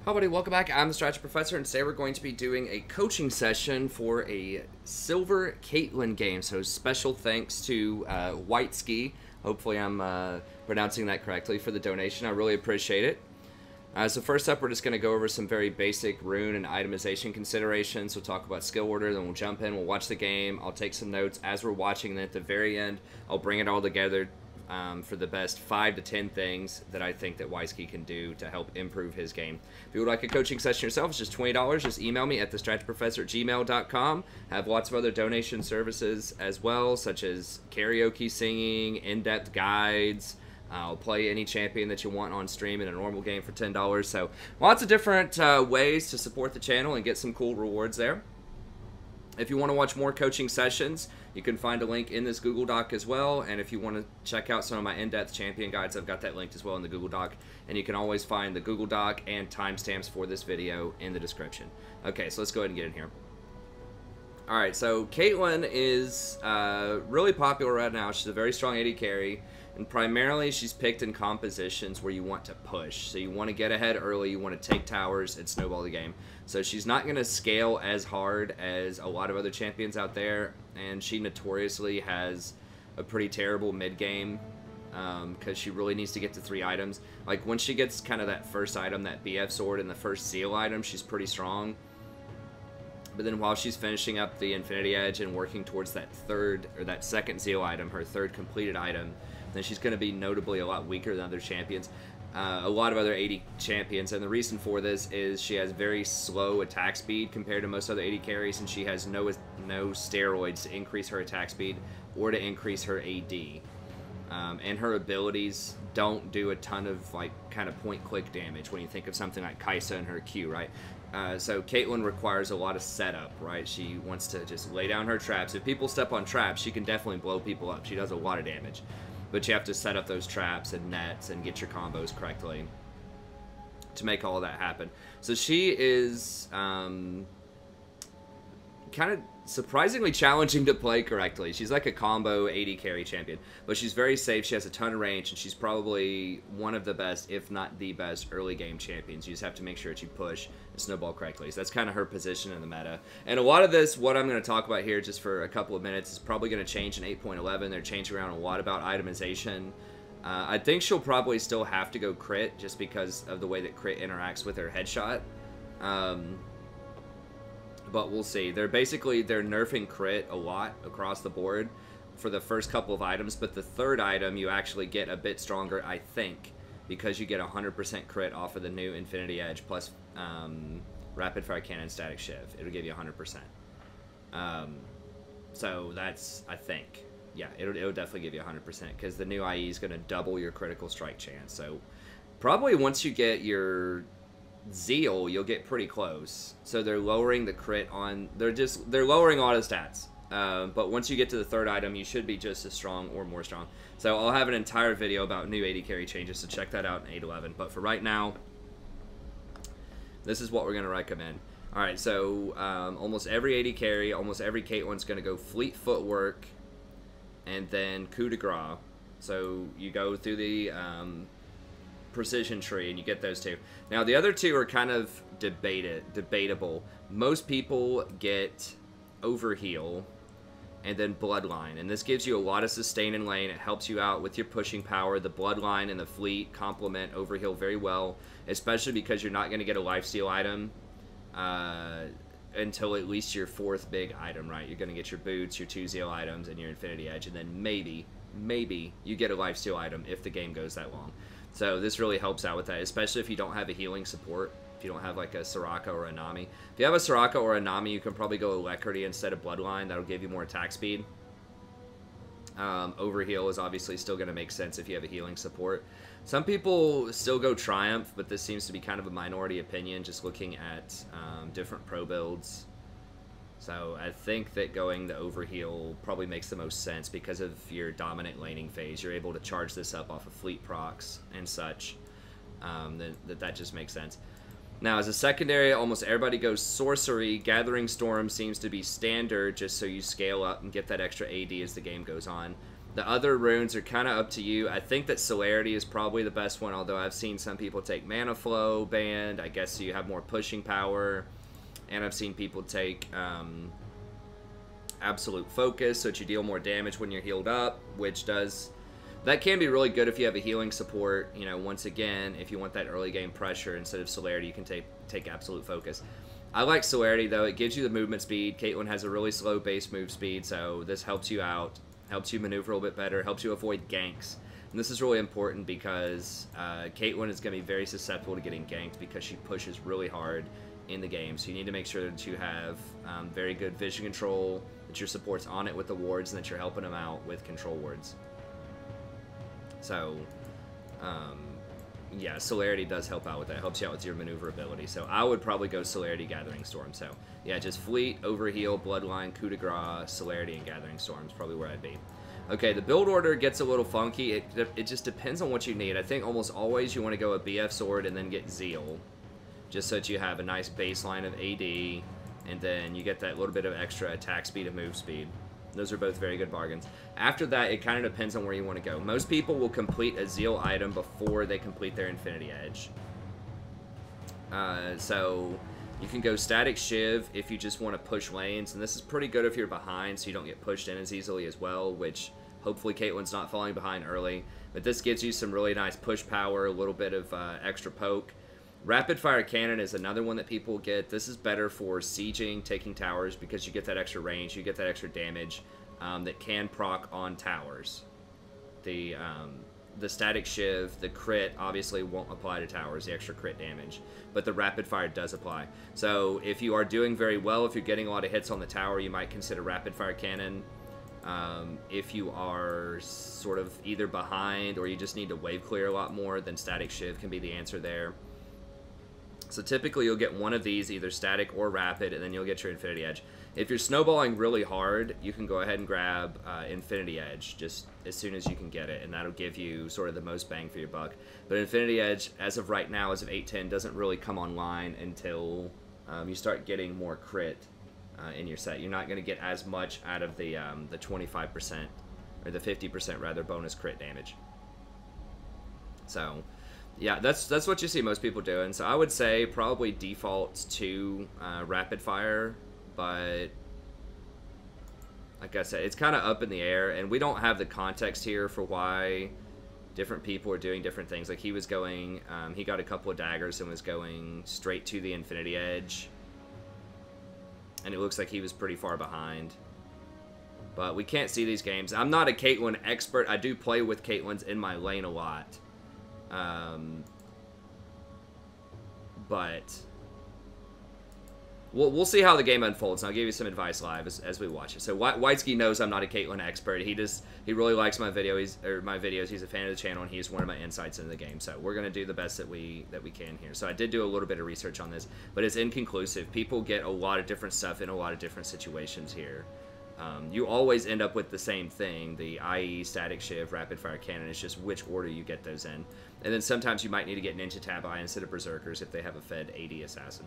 Hi, buddy. Welcome back. I'm the Strategy Professor, and today we're going to be doing a coaching session for a Silver Caitlyn game. So special thanks to White Ski. Hopefully I'm pronouncing that correctly for the donation. I really appreciate it. So first up, we're just going to go over some very basic rune and itemization considerations. We'll talk about skill order, then we'll jump in, we'll watch the game. I'll take some notes as we're watching, and then at the very end, I'll bring it all together for the best 5 to 10 things that I think that Wisky can do to help improve his game. If you would like a coaching session yourself, it's just $20. Just email me at thestrategyprofessor@gmail.com. I have lots of other donation services as well, such as karaoke singing, in-depth guides. I'll play any champion that you want on stream in a normal game for $10. So lots of different ways to support the channel and get some cool rewards there. If you want to watch more coaching sessions, you can find a link in this Google Doc as well. And if you want to check out some of my in-depth champion guides, I've got that linked as well in the Google Doc. And you can always find the Google Doc and timestamps for this video in the description. Okay, so let's go ahead and get in here. Alright, so Caitlyn is really popular right now. She's a very strong AD carry. And primarily, she's picked in compositions where you want to push. So you want to get ahead early, you want to take towers, and snowball the game. So she's not going to scale as hard as a lot of other champions out there. And she notoriously has a pretty terrible mid-game because she really needs to get to 3 items. Like, when she gets kind of that first item, that BF sword, and the first seal item, she's pretty strong. But then while she's finishing up the Infinity Edge and working towards that second Zeal item, her third completed item, then she's going to be notably a lot weaker than other champions. A lot of other AD champions, and the reason for this is she has very slow attack speed compared to most other AD carries, and she has no steroids to increase her attack speed or to increase her AD. And her abilities don't do a ton of like kind of point-click damage when you think of something like Kaisa and her Q, right? So Caitlyn requires a lot of setup, right? She wants to just lay down her traps. If people step on traps, she can definitely blow people up. She does a lot of damage. But you have to set up those traps and nets and get your combos correctly to make all of that happen. So she is kind of surprisingly challenging to play correctly. She's like a combo AD carry champion, but she's very safe. She has a ton of range, and she's probably one of the best, if not the best, early game champions. You just have to make sure that you push and snowball correctly. So that's kind of her position in the meta. And a lot of this, what I'm going to talk about here just for a couple of minutes, is probably going to change in 8.11. They're changing around a lot about itemization. I think she'll probably still have to go crit just because of the way that crit interacts with her headshot. But we'll see. They're nerfing crit a lot across the board for the first couple of items, but the third item you actually get a bit stronger, I think, because you get 100% crit off of the new Infinity Edge plus Rapid Fire Cannon Static Shiv. It'll give you 100%. So that's, I think, yeah, it'll definitely give you 100% because the new IE is going to double your critical strike chance. So probably once you get your Zeal, you'll get pretty close. So they're lowering the crit on, they're lowering a lot of stats. But once you get to the third item, you should be just as strong or more strong. So I'll have an entire video about new AD carry changes, so check that out in 8.11. But for right now, this is what we're going to recommend. Alright, so almost every AD carry, almost every Caitlyn's going to go Fleet Footwork and then Coup de Grace. So you go through the precision tree and you get those two. Now the other two are kind of debatable. Most people get Overheal and then Bloodline, and this gives you a lot of sustain in lane. It helps you out with your pushing power. The Bloodline and the Fleet complement Overheal very well, especially because you're not going to get a lifesteal item until at least your 4th big item, right? You're going to get your boots, your 2 Zeal items, and your Infinity Edge, and then maybe you get a lifesteal item if the game goes that long. So this really helps out with that, especially if you don't have a healing support. If you don't have like a Soraka or a Nami. If you have a Soraka or a Nami, you can probably go Alacrity instead of Bloodline. That'll give you more attack speed. Overheal is obviously still going to make sense if you have a healing support. Some people still go Triumph, but this seems to be kind of a minority opinion, just looking at different pro builds. So I think that going the Overheal probably makes the most sense because of your dominant laning phase. You're able to charge this up off of fleet procs and such. That just makes sense. Now, as a secondary, almost everybody goes Sorcery. Gathering Storm seems to be standard just so you scale up and get that extra AD as the game goes on. The other runes are kind of up to you. I think that Celerity is probably the best one, although I've seen some people take Mana Flow Band. I guess you have more pushing power. And I've seen people take Absolute Focus, so that you deal more damage when you're healed up, which does... That can be really good if you have a healing support. You know, once again, if you want that early game pressure, instead of Celerity, you can take Absolute Focus. I like Celerity, though. It gives you the movement speed. Caitlyn has a really slow base move speed, so this helps you out. Helps you maneuver a little bit better, helps you avoid ganks. And this is really important because Caitlyn is going to be very susceptible to getting ganked because she pushes really hard in the game. So you need to make sure that you have very good vision control, that your support's on it with the wards, and that you're helping them out with control wards. So, yeah, Celerity does help out with that. It helps you out with your maneuverability. So I would probably go Celerity, Gathering Storm. So, yeah, just Fleet, Overheal, Bloodline, Coup de Grace, Celerity, and Gathering Storm is probably where I'd be. Okay, the build order gets a little funky. It just depends on what you need. I think almost always you want to go a BF Sword and then get Zeal, just so that you have a nice baseline of AD, and then you get that little bit of extra attack speed and move speed. Those are both very good bargains. After that, it kind of depends on where you want to go. Most people will complete a Zeal item before they complete their Infinity Edge. So you can go Static Shiv if you just want to push lanes, and this is pretty good if you're behind, so you don't get pushed in as easily as well, which hopefully Caitlyn's not falling behind early. But this gives you some really nice push power, a little bit of extra poke. Rapid Fire Cannon is another one that people get. This is better for sieging, taking towers, because you get that extra range, you get that extra damage that can proc on towers. The Static Shiv, the crit, obviously won't apply to towers, the extra crit damage, but the Rapid Fire does apply. So if you are doing very well, if you're getting a lot of hits on the tower, you might consider Rapid Fire Cannon. If you are sort of either behind or you just need to wave clear a lot more, then Static Shiv can be the answer there. So typically you'll get one of these, either static or rapid, and then you'll get your Infinity Edge. If you're snowballing really hard, you can go ahead and grab Infinity Edge just as soon as you can get it, and that'll give you sort of the most bang for your buck. But Infinity Edge, as of right now, as of 8.10, doesn't really come online until you start getting more crit in your set. You're not going to get as much out of the 25%, or the 50% rather, bonus crit damage. So... yeah, that's what you see most people doing. So I would say probably default to Rapid Fire, but like I said, it's kind of up in the air, and we don't have the context here for why different people are doing different things. Like he was going, he got a couple of daggers and was going straight to the Infinity Edge, and it looks like he was pretty far behind. But we can't see these games. I'm not a Caitlyn expert. I do play with Caitlyn's in my lane a lot. But we'll see how the game unfolds, and I'll give you some advice live as we watch it. So Whiteski knows I'm not a Caitlyn expert. He really likes my videos. He's a fan of the channel, and he's one of my insights into the game. So we're gonna do the best that we can here. So I did do a little bit of research on this, but it's inconclusive. People get a lot of different stuff in a lot of different situations here. You always end up with the same thing, the IE, Static Shiv, Rapid Fire Cannon. It's just which order you get those in. And then sometimes you might need to get Ninja Tabi instead of Berserkers if they have a fed AD Assassin.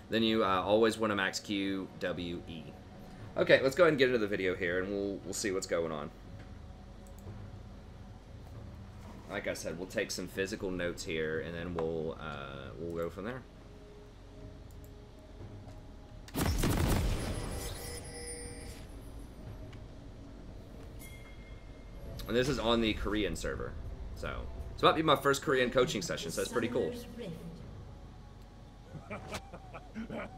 Then you always want to max Q, W, E. Okay, let's go ahead and get into the video here, and we'll see what's going on. Like I said, we'll take some physical notes here, and then we'll go from there. And this is on the Korean server. So, it's about to be my first Korean coaching session, so that's pretty cool.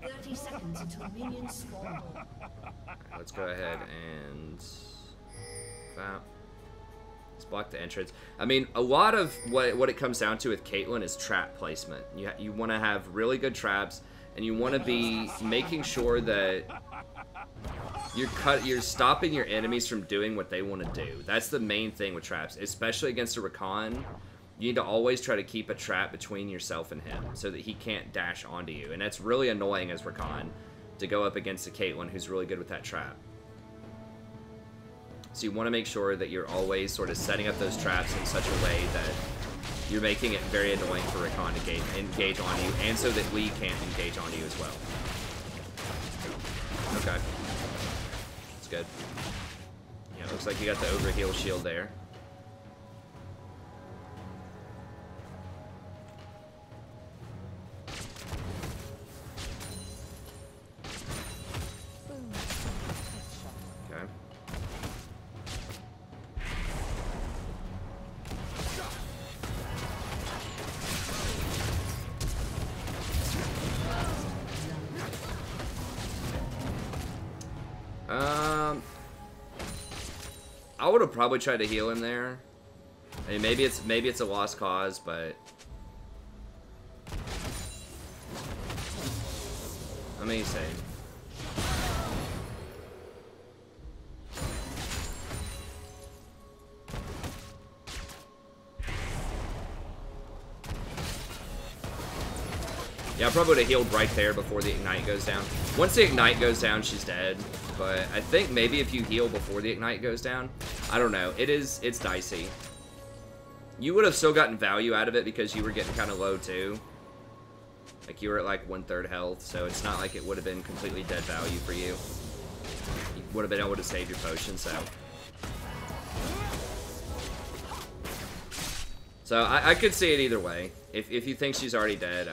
30 seconds until minions spawn. Right, let's go ahead and... let's block the entrance. I mean, a lot of what it comes down to with Caitlyn is trap placement. You want to have really good traps, and you want to be making sure that you're stopping your enemies from doing what they want to do. That's the main thing with traps, especially against a Rakan. You need to always try to keep a trap between yourself and him so that he can't dash onto you. And that's really annoying as Rakan to go up against a Caitlyn who's really good with that trap. So you want to make sure that you're always sort of setting up those traps in such a way that you're making it very annoying for Rakan to engage on you, and so that Lee can't engage on you as well. Okay. Good. Yep. Looks like you got the overheal shield there. Okay. I would have probably tried to heal him there. I mean, maybe it's a lost cause, but let me see. Yeah, I probably would have healed right there before the ignite goes down. Once the ignite goes down, she's dead. But I think maybe if you heal before the ignite goes down, I don't know. It's dicey. You would have still gotten value out of it because you were getting kind of low too. Like you were at like 1/3 health, so it's not like it would have been completely dead value for you. You would have been able to save your potion, so. So I could see it either way. If you think she's already dead,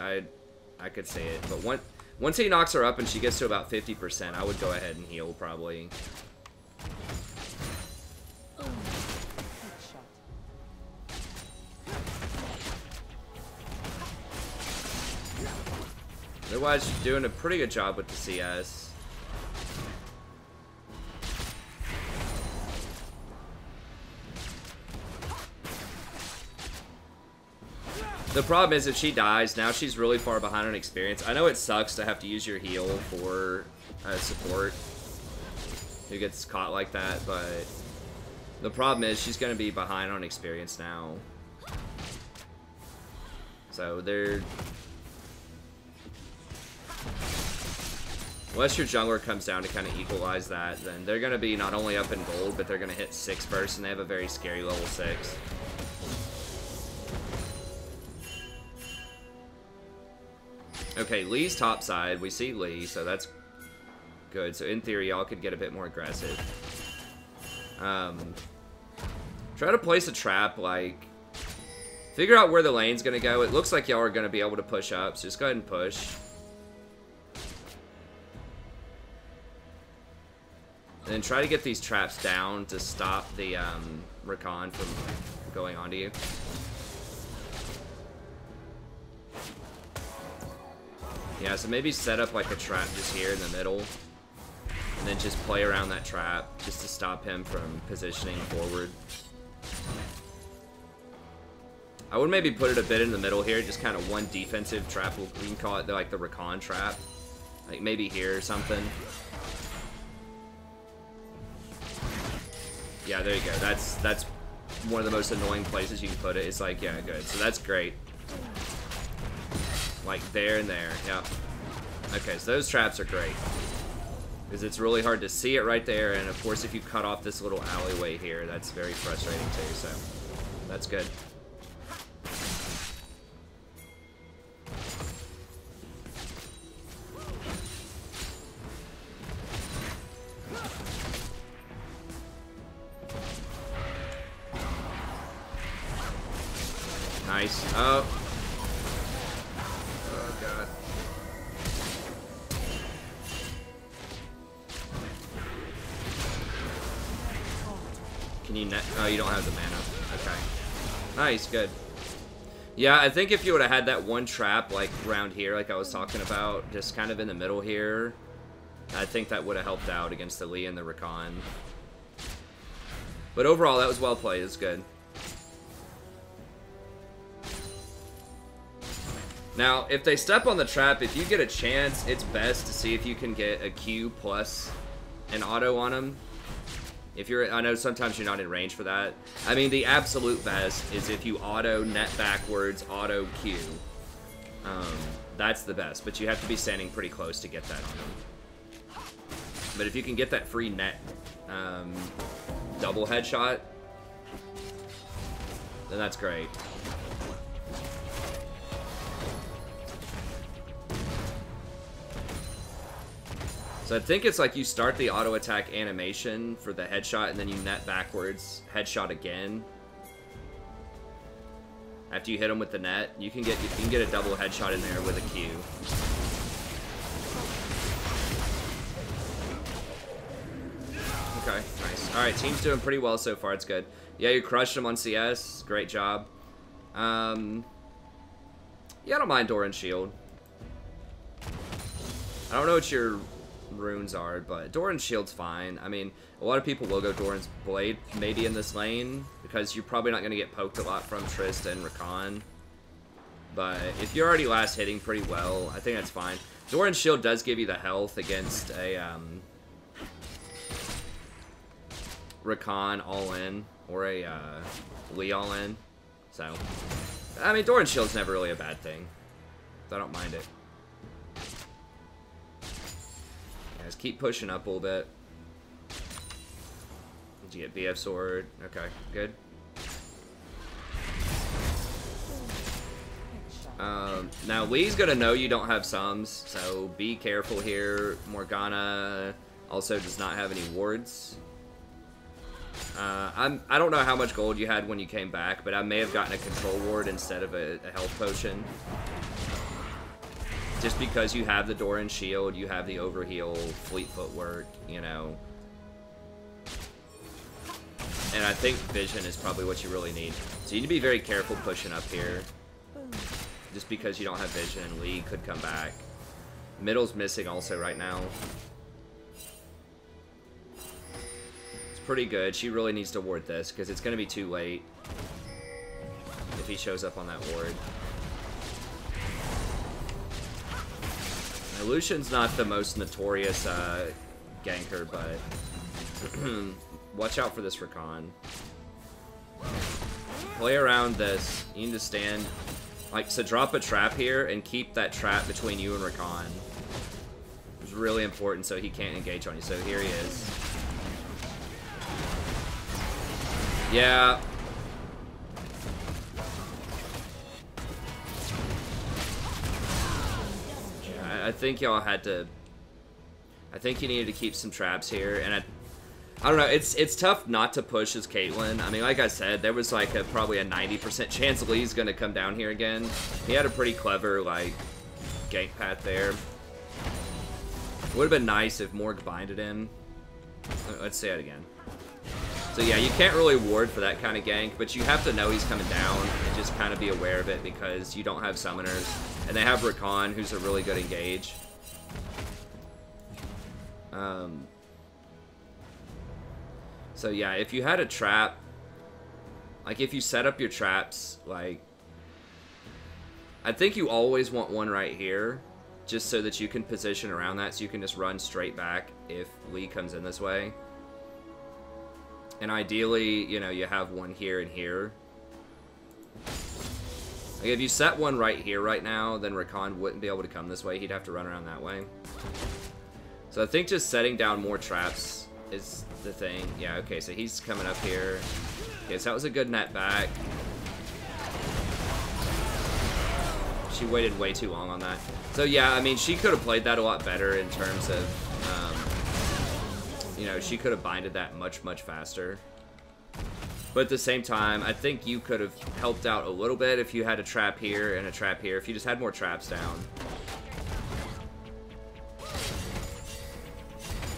I could see it. But once he knocks her up and she gets to about 50%, I would go ahead and heal probably. Otherwise, she's doing a pretty good job with the CS. The problem is if she dies, now she's really far behind on experience. I know it sucks to have to use your heal for support who gets caught like that, but the problem is she's going to be behind on experience now. So they're... Unless your jungler comes down to kind of equalize that, then they're going to be not only up in gold, but they're going to hit 6 first, and they have a very scary level 6. Okay, Lee's top side. We see Lee, so that's good. So in theory, y'all could get a bit more aggressive. Try to place a trap, like... Figure out where the lane's gonna go. It looks like y'all are gonna be able to push up, so just go ahead and push. And then try to get these traps down to stop the Rakan from going onto you. Yeah, so maybe set up like a trap just here in the middle. And then just play around that trap just to stop him from positioning forward. I would maybe put it a bit in the middle here, just kind of one defensive trap. We can call it like the Rakan trap. Like maybe here or something. Yeah, there you go. That's one of the most annoying places you can put it. It's like, yeah, good. So that's great. Like there and there, yeah. Okay, so those traps are great. Because it's really hard to see it right there, and of course if you cut off this little alleyway here, that's very frustrating too, so that's good. Nice. Oh. Oh, God. Can you net? Oh, you don't have the mana. Okay. Nice, good. Yeah, I think if you would have had that one trap, like, around here, like I was talking about, just kind of in the middle here, I think that would have helped out against the Lee and the Rakan. But overall, that was well played. It's good. Now, if they step on the trap, if you get a chance, it's best to see if you can get a Q plus an auto on them. If you're, I know sometimes you're not in range for that. I mean, the absolute best is if you auto net backwards, auto Q. That's the best, but you have to be standing pretty close to get that on them. But if you can get that free net double headshot, then that's great. So I think it's like you start the auto attack animation for the headshot and then you net backwards, headshot again. After you hit him with the net, you can get a double headshot in there with a Q. Okay, nice. All right, team's doing pretty well so far. It's good. Yeah, you crushed him on CS. Great job. Yeah, I don't mind Doran's shield. I don't know what your runes are, but Doran's shield's fine. I mean, a lot of people will go Doran's blade maybe in this lane because you're probably not going to get poked a lot from Trist and Rakan. But if you're already last hitting pretty well, I think that's fine. Doran's shield does give you the health against a Rakan all-in or a Lee all-in. So, I mean, Doran's shield's never really a bad thing. So I don't mind it. Guys, keep pushing up a little bit. Did you get BF sword? Okay, good. Now Lee's gonna know you don't have sums, so be careful here. Morgana also does not have any wards. I don't know how much gold you had when you came back, but I may have gotten a control ward instead of a health potion. Just because you have the Doran shield, you have the overheal, fleet footwork, you know. And I think vision is probably what you really need. So you need to be very careful pushing up here. Just because you don't have vision, Lee could come back. Middle's missing also right now. It's pretty good. She really needs to ward this because it's going to be too late if he shows up on that ward. Now, Lucian's not the most notorious ganker, but watch out for this Rakan. Play around this. You need to stand. Like, so drop a trap here and keep that trap between you and Rakan. It's really important so he can't engage on you. So here he is. Yeah. I think y'all had to... I think you needed to keep some traps here, and I don't know, it's tough not to push as Caitlyn. I mean, like I said, there was like probably a 90% chance Lee's gonna come down here again. He had a pretty clever, like, gank path there. Would have been nice if Morg binded him. Let's say it again. So yeah, you can't really ward for that kind of gank, but you have to know he's coming down and just kind of be aware of it because you don't have summoners. And they have Rakan, who's a really good engage. So yeah, if you had a trap, like if you set up your traps, like, I think you always want one right here, just so that you can position around that, so you can just run straight back if Lee comes in this way. And ideally, you know, you have one here and here. Like if you set one right here right now, then Rakan wouldn't be able to come this way. He'd have to run around that way. So I think just setting down more traps is the thing. Yeah, okay, so he's coming up here. Okay, so that was a good net back. She waited way too long on that. So yeah, I mean, she could have played that a lot better in terms of, you know, she could have binded that much, much faster. But at the same time, I think you could have helped out a little bit if you had a trap here and a trap here, if you just had more traps down.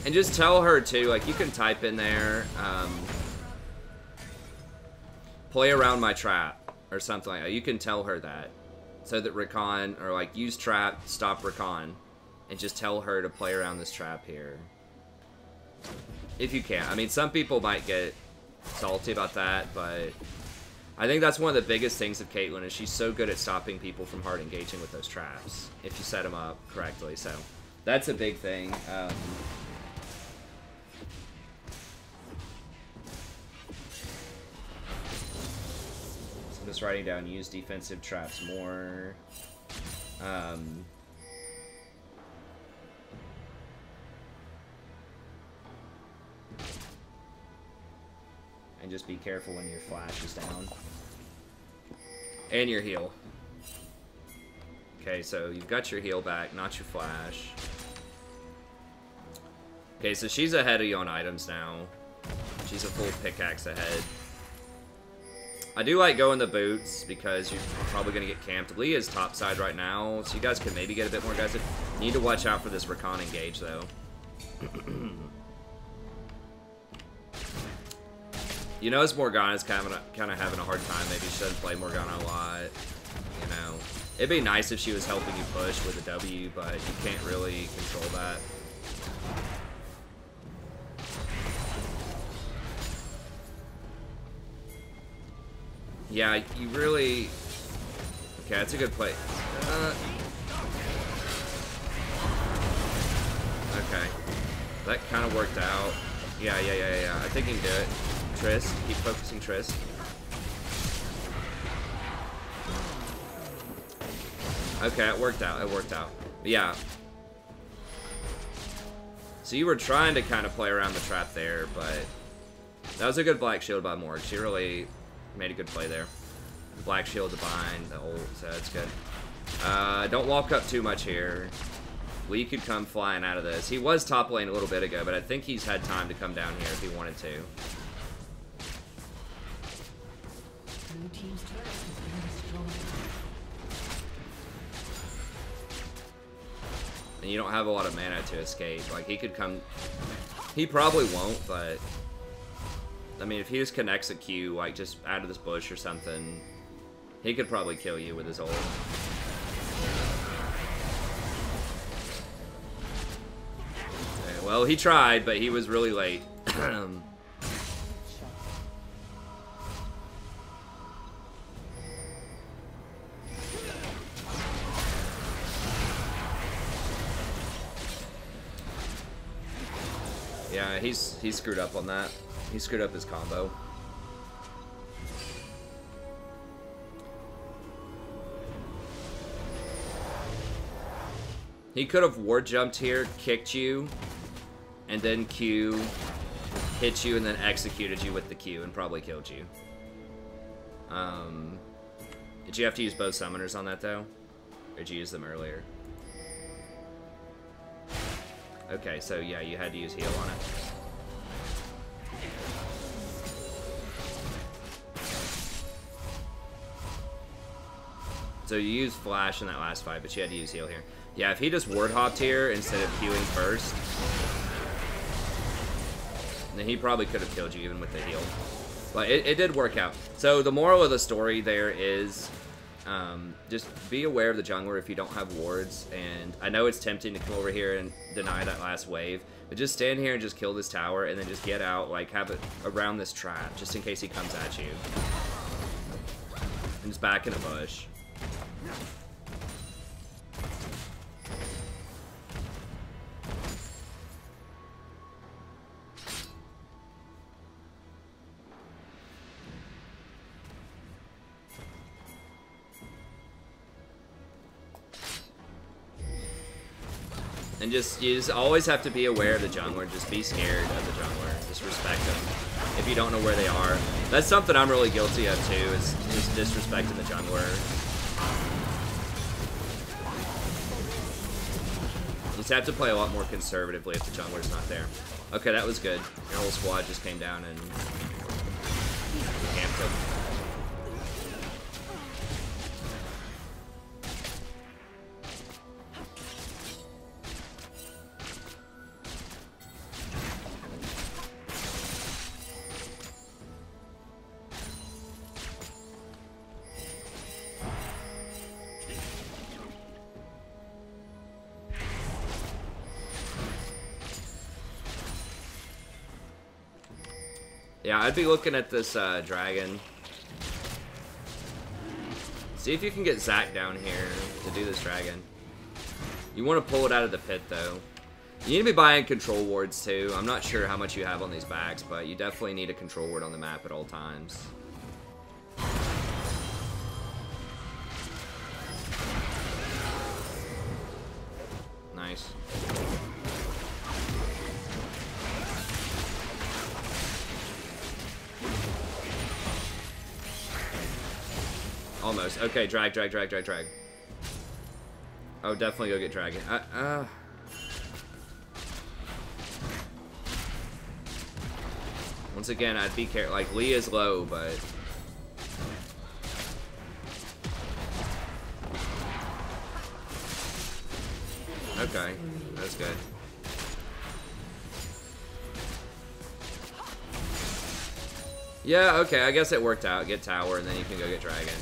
And just tell her, too, like, you can type in there, play around my trap, or something like that. You can tell her that. So that Rakan, or, like, use trap, stop Rakan, and just tell her to play around this trap here. If you can. I mean, some people might get salty about that, but I think that's one of the biggest things of Caitlyn is she's so good at stopping people from hard engaging with those traps if you set them up correctly. So that's a big thing. So I'm just writing down use defensive traps more. And just be careful when your flash is down. And your heal. Okay, so you've got your heal back, not your flash. Okay, so she's ahead of you on items now. She's a full pickaxe ahead. I do like going the boots because you're probably going to get camped. Lee is topside right now, so you guys could maybe get a bit more aggressive. You need to watch out for this recon engage, though. You know, Morgana's kind of having a hard time. Maybe she doesn't play Morgana a lot. You know, it'd be nice if she was helping you push with a W, but you can't really control that. Yeah, you really... Okay, that's a good play. Okay. That kind of worked out. Yeah. I think he can do it. Triss. Keep focusing Triss. Okay, it worked out. But yeah. So you were trying to kind of play around the trap there, but... That was a good Black Shield by Morg. She really... made a good play there. Black Shield to bind, the ult, so that's good. Don't walk up too much here. Lee could come flying out of this. He was top lane a little bit ago, but I think he's had time to come down here if he wanted to. Blue team's turret has been destroyed. And you don't have a lot of mana to escape. Like, he could come... He probably won't, but... I mean, if he just connects a Q, like, just out of this bush or something, he could probably kill you with his ult. Okay, well, he tried, but he was really late. Yeah, he's screwed up on that. He screwed up his combo. He could have ward jumped here, kicked you, and then Q, hit you, and then executed you with the Q, and probably killed you. Did you have to use both summoners on that, though? Or did you use them earlier? Okay, so yeah, you had to use heal on it. So you used Flash in that last fight, but you had to use heal here. Yeah, if he just ward hopped here instead of queuing first, then he probably could have killed you even with the heal. But it did work out. So the moral of the story there is just be aware of the jungler if you don't have wards. And I know it's tempting to come over here and deny that last wave, but just stand here and just kill this tower and then just get out, like have it around this trap just in case he comes at you. And just back in a bush. And you just always have to be aware of the jungler. Just be scared of the jungler. Just respect them if you don't know where they are. That's something I'm really guilty of too, is just disrespecting the jungler. You just have to play a lot more conservatively if the jungler's not there. Okay, that was good. Your whole squad just came down and camped him. Yeah, I'd be looking at this dragon. See if you can get Zac down here to do this dragon. You want to pull it out of the pit, though. You need to be buying control wards, too. I'm not sure how much you have on these backs, but you definitely need a control ward on the map at all times. Nice. Almost. Okay, drag. Oh, definitely go get dragon. Once again, I'd be careful. Like, Lee is low, but... Okay, that's good. Yeah, okay, I guess it worked out. Get tower, and then you can go get dragon.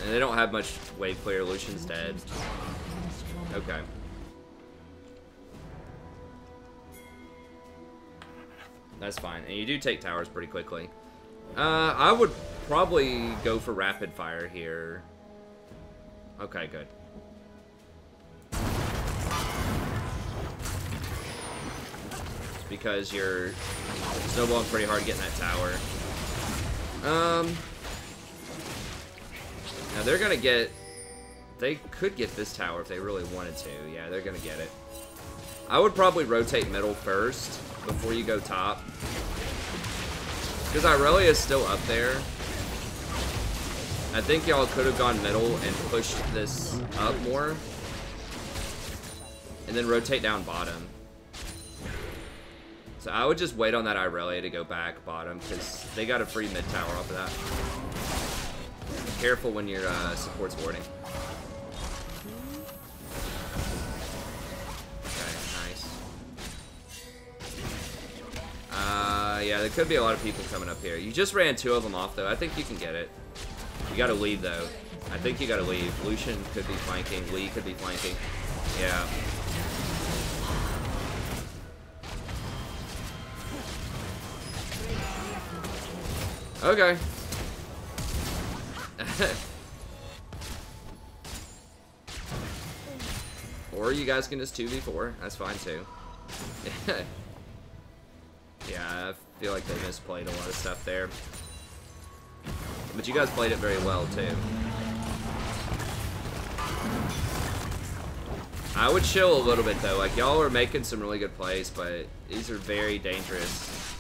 And they don't have much wave clear. Lucian's dead. Okay. That's fine. And you do take towers pretty quickly. I would probably go for rapid fire here. Okay, good. Because you're snowballing pretty hard getting that tower. Now they're gonna get... They could get this tower if they really wanted to. Yeah, they're gonna get it. I would probably rotate middle first before you go top. Because Irelia is still up there. I think y'all could have gone middle and pushed this up more. And then rotate down bottom. So I would just wait on that Irelia to go back bottom, because they got a free mid tower off of that. Careful when your support's warding. Okay, nice. Yeah, there could be a lot of people coming up here. You just ran 2 of them off, though. I think you can get it. You gotta leave, though. I think you gotta leave. Lucian could be flanking. Lee could be flanking. Yeah. Okay. Or you guys can just 2v4. That's fine too. Yeah, I feel like they misplayed a lot of stuff there. But you guys played it very well too. I would chill a little bit though. Like, y'all are making some really good plays, but these are very dangerous.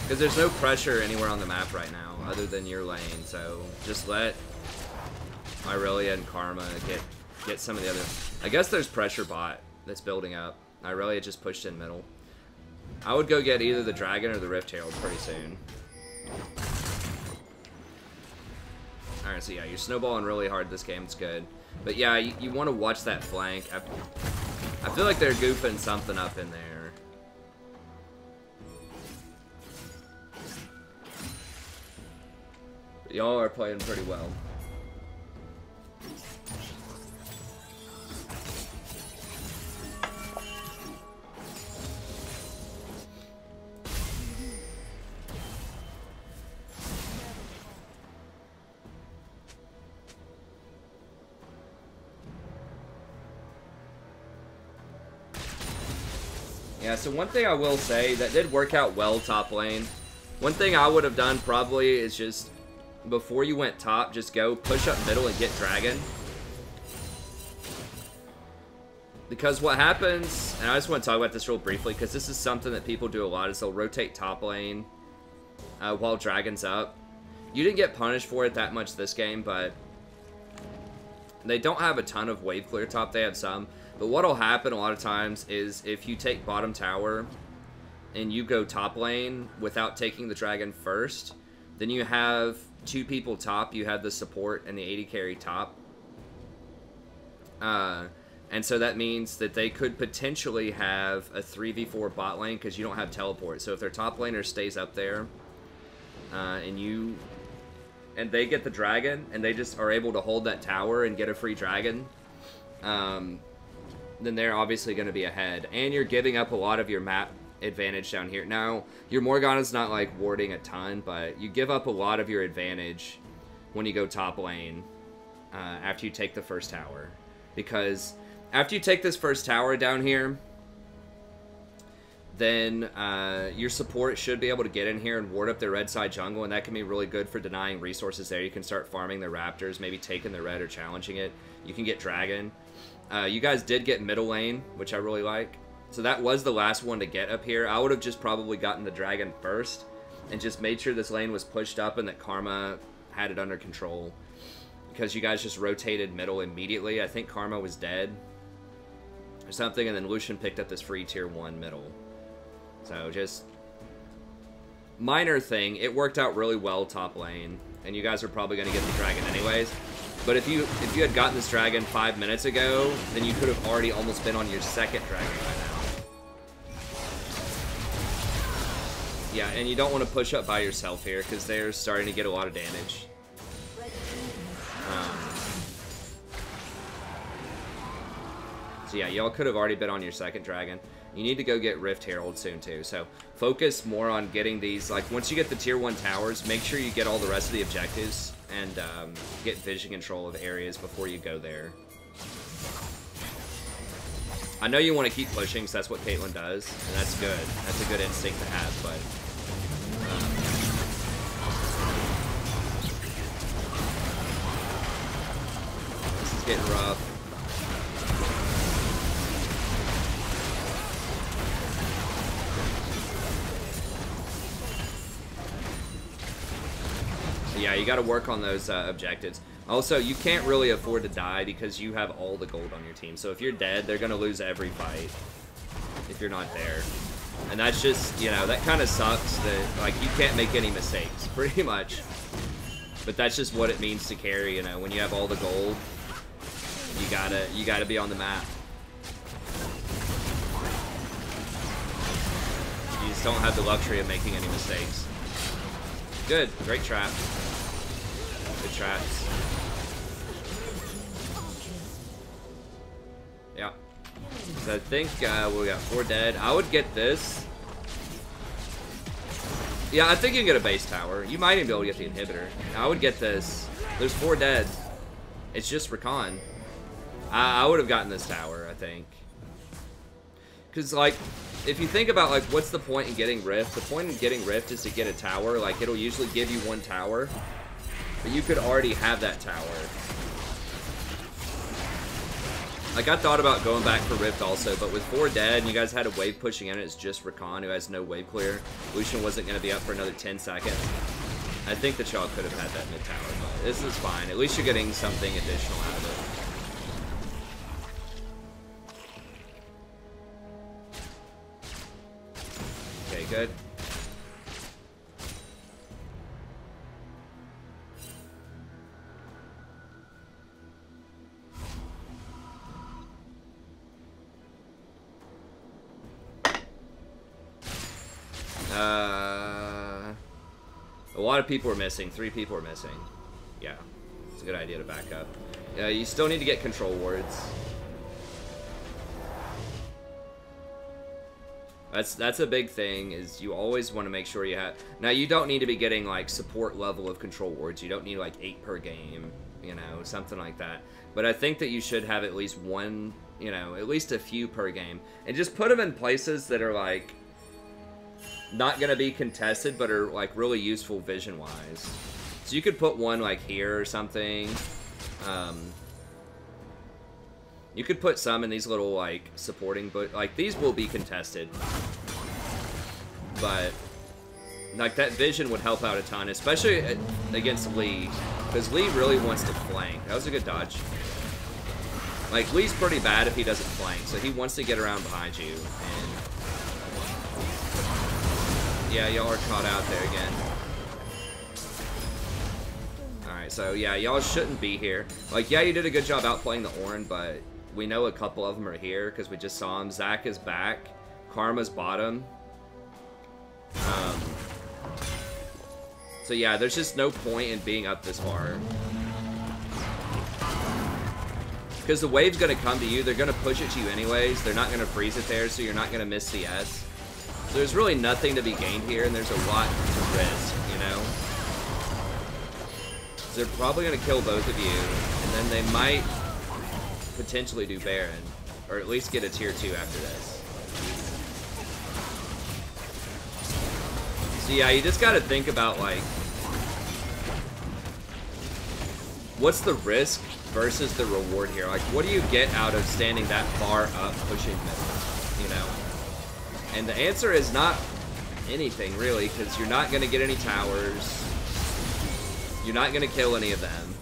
Because there's no pressure anywhere on the map right now, other than your lane, so just let Irelia and Karma get some of the other... I guess there's pressure bot that's building up. Irelia just pushed in middle. I would go get either the Dragon or the Rift Herald pretty soon. Alright, so yeah, you're snowballing really hard this game, it's good. But yeah, you want to watch that flank. I feel like they're goofing something up in there. Y'all are playing pretty well. Yeah, so one thing I will say, that did work out well top lane. One thing I would have done probably is just... before you went top, just go push up middle and get dragon. Because what happens, and I just want to talk about this real briefly, because this is something that people do a lot, is they'll rotate top lane while dragon's up. You didn't get punished for it that much this game, but they don't have a ton of wave clear top. They have some. But what'll happen a lot of times is if you take bottom tower and you go top lane without taking the dragon first, then you have 2 people top. You have the support and the AD carry top. And so that means that they could potentially have a 3v4 bot lane because you don't have teleport. So if their top laner stays up there and they get the dragon and they just are able to hold that tower and get a free dragon, then they're obviously going to be ahead. And you're giving up a lot of your map advantage down here. Now, your Morgana's not like warding a ton, but you give up a lot of your advantage when you go top lane after you take the first tower. Because after you take this first tower down here, then your support should be able to get in here and ward up their red side jungle, and that can be really good for denying resources there. You can start farming the raptors, maybe taking the red or challenging it. You can get dragon. You guys did get middle lane, which I really like. So that was the last one to get up here. I would have just probably gotten the dragon first and just made sure this lane was pushed up and that Karma had it under control. Because you guys just rotated middle immediately. I think Karma was dead or something, and then Lucian picked up this free tier 1 middle. So just minor thing. It worked out really well top lane, and you guys are probably going to get the dragon anyways. But if you had gotten this dragon 5 minutes ago, then you could have already almost been on your second dragon by now. Yeah, and you don't want to push up by yourself here because they're starting to get a lot of damage. So yeah, y'all could have already been on your second dragon. You need to go get Rift Herald soon too. So focus more on getting these, like once you get the tier 1 towers, make sure you get all the rest of the objectives and get vision control of areas before you go there. I know you want to keep pushing because that's what Caitlyn does, and that's good. That's a good instinct to have, but... this is getting rough. Yeah, you got to work on those objectives. Also, you can't really afford to die because you have all the gold on your team. So if you're dead, they're going to lose every fight if you're not there. And that's just, you know, that kind of sucks that, like, you can't make any mistakes, pretty much. But that's just what it means to carry, you know. When you have all the gold, you gotta be on the map. You just don't have the luxury of making any mistakes. Good, great trap. Good traps. Yeah. So I think we got 4 dead. I would get this. Yeah, I think you can get a base tower. You might even be able to get the inhibitor. I would get this. There's 4 dead. It's just Rakan. I would have gotten this tower, I think. Because, like, if you think about, like, what's the point in getting Rift? The point in getting Rift is to get a tower. Like, it'll usually give you 1 tower. But you could already have that tower. Like, I thought about going back for Rift also, but with 4 dead and you guys had a wave pushing in, it's just Rakan who has no wave clear. Lucian wasn't going to be up for another 10 seconds. I think that y'all could have had that mid tower, but this is fine. At least you're getting something additional out of it. Okay, good. A lot of people are missing. 3 people are missing. Yeah, it's a good idea to back up. You still need to get control wards. That's a big thing, is you always want to make sure you have... Now, you don't need to be getting, like, support level of control wards. You don't need, like, 8 per game, you know, something like that. But I think that you should have at least 1, you know, at least a few per game. And just put them in places that are, like, not going to be contested, but are, like, really useful vision-wise. So you could put one, like, here or something. You could put some in these little, like, supporting, but, like, these will be contested. But, like, that vision would help out a ton, especially against Lee, because Lee really wants to flank. That was a good dodge. Like, Lee's pretty bad if he doesn't flank, so he wants to get around behind you, and... yeah, y'all are caught out there again. Alright, so, yeah, y'all shouldn't be here. Like, yeah, you did a good job outplaying the Ornn, but... we know a couple of them are here because we just saw them. Zach is back. Karma's bottom. So yeah, there's just no point in being up this far. Because the wave's going to come to you. They're going to push it to you anyways. They're not going to freeze it there, so you're not going to miss CS. So there's really nothing to be gained here, and there's a lot to risk, you know? So they're probably going to kill both of you, and then they might... potentially do Baron, or at least get a tier 2 after this. So yeah, you just gotta think about, like, what's the risk versus the reward here? Like, what do you get out of standing that far up pushing middle, you know? And the answer is not anything, really, because you're not gonna get any towers. You're not gonna kill any of them.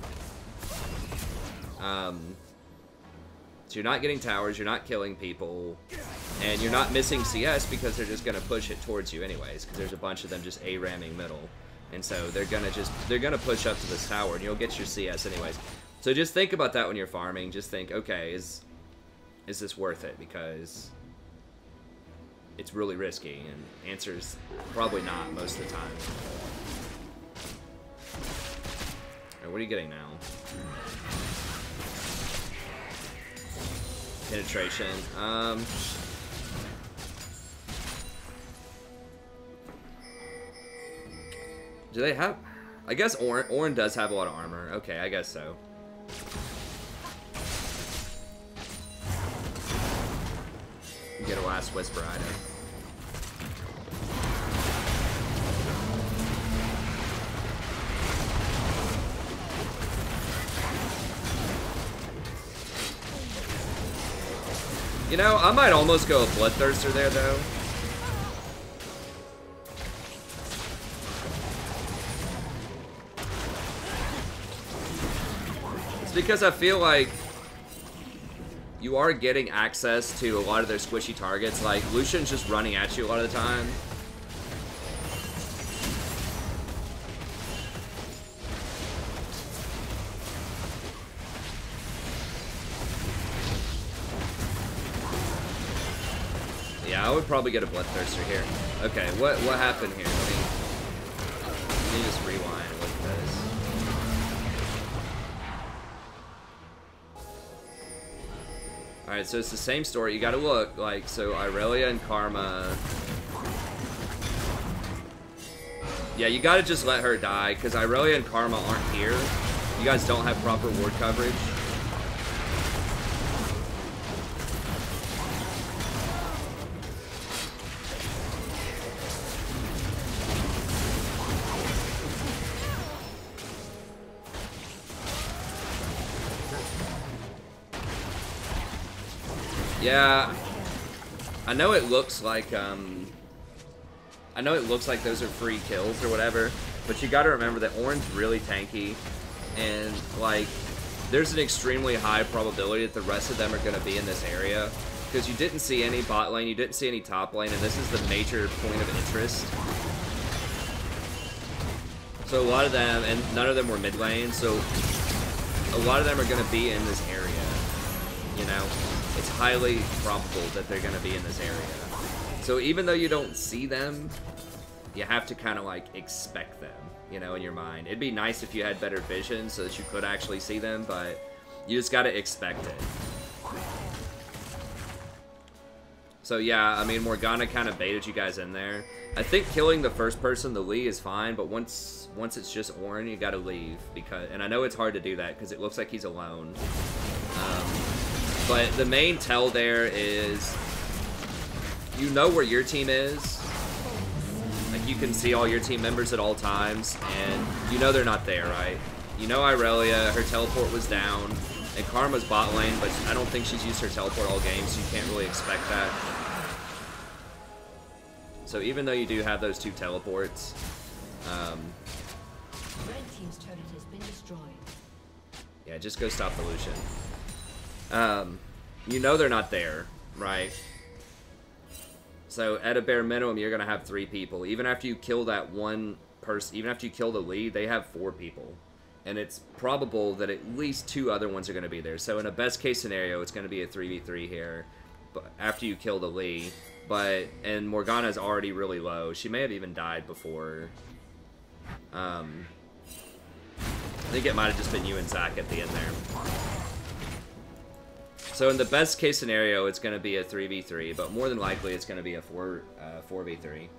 So you're not getting towers, you're not killing people, And you're not missing CS because they're just gonna push it towards you anyways, because there's a bunch of them just A-ramming middle. And so they're gonna push up to this tower and you'll get your CS anyways. So just think about that when you're farming. Just think, okay, is this worth it? Because it's really risky, and answer is probably not most of the time. Alright, what are you getting now? Penetration. Do they have... I guess Orin does have a lot of armor. Okay, I guess so. Get a last whisper item. You know, I might almost go a Bloodthirster there, though. It's because I feel like you are getting access to a lot of their squishy targets. Like, Lucian's just running at you a lot of the time. Yeah, I would probably get a Bloodthirster here. Okay, what happened here? Let me just rewind and look at this. Alright, so it's the same story. You gotta look, like, so Irelia and Karma... Yeah, you gotta just let her die, because Irelia and Karma aren't here. You guys don't have proper ward coverage. Yeah, I know it looks like those are free kills or whatever, but you gotta remember that Orin's really tanky, and like, there's an extremely high probability that the rest of them are gonna be in this area, because you didn't see any bot lane, you didn't see any top lane, and this is the major point of interest. So a lot of them, and none of them were mid lane, so a lot of them are gonna be in this area, you know? It's highly probable that they're going to be in this area. So even though you don't see them, you have to kind of like expect them, you know, in your mind. It'd be nice if you had better vision so that you could actually see them, but you just got to expect it. So yeah, I mean, Morgana kind of baited you guys in there. I think killing the first person, the Lee, is fine, but once it's just Orin, you got to leave, because, and I know it's hard to do that because it looks like he's alone. But the main tell there is, you know where your team is. Like, you can see all your team members at all times, and you know they're not there, right? You know Irelia, her teleport was down, and Karma's bot lane, but I don't think she's used her teleport all game, so you can't really expect that. So even though you do have those two teleports, Red team's turret has been destroyed. yeah, just go stop the Lucian. You know they're not there, right? So at a bare minimum, you're gonna have 3 people. Even after you kill that one person, even after you kill the lead, they have 4 people. And it's probable that at least 2 other ones are gonna be there. So in a best case scenario, it's gonna be a 3v3 here, but after you kill the lead. And Morgana's already really low. She may have even died before. I think it might have just been you and Zach at the end there. So in the best case scenario, it's going to be a 3v3, but more than likely it's going to be a 4v3.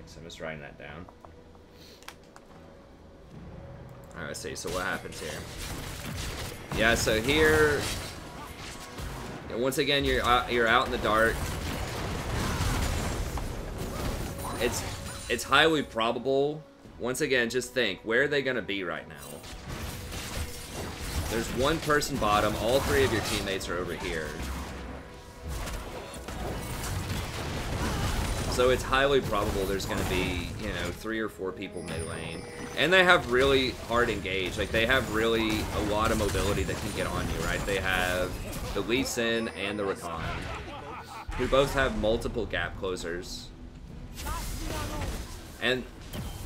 So I'm just writing that down. Alright, let's see, so what happens here? Yeah, so here, once again, you're out in the dark. It's highly probable. Once again, just think, where are they gonna be right now? There's one person bottom. All three of your teammates are over here. So it's highly probable there's going to be, you know, 3 or 4 people mid lane. And they have really hard engage. Like, they have really a lot of mobility that can get on you, right? They have the Lee Sin and the Rakan, who both have multiple gap closers. And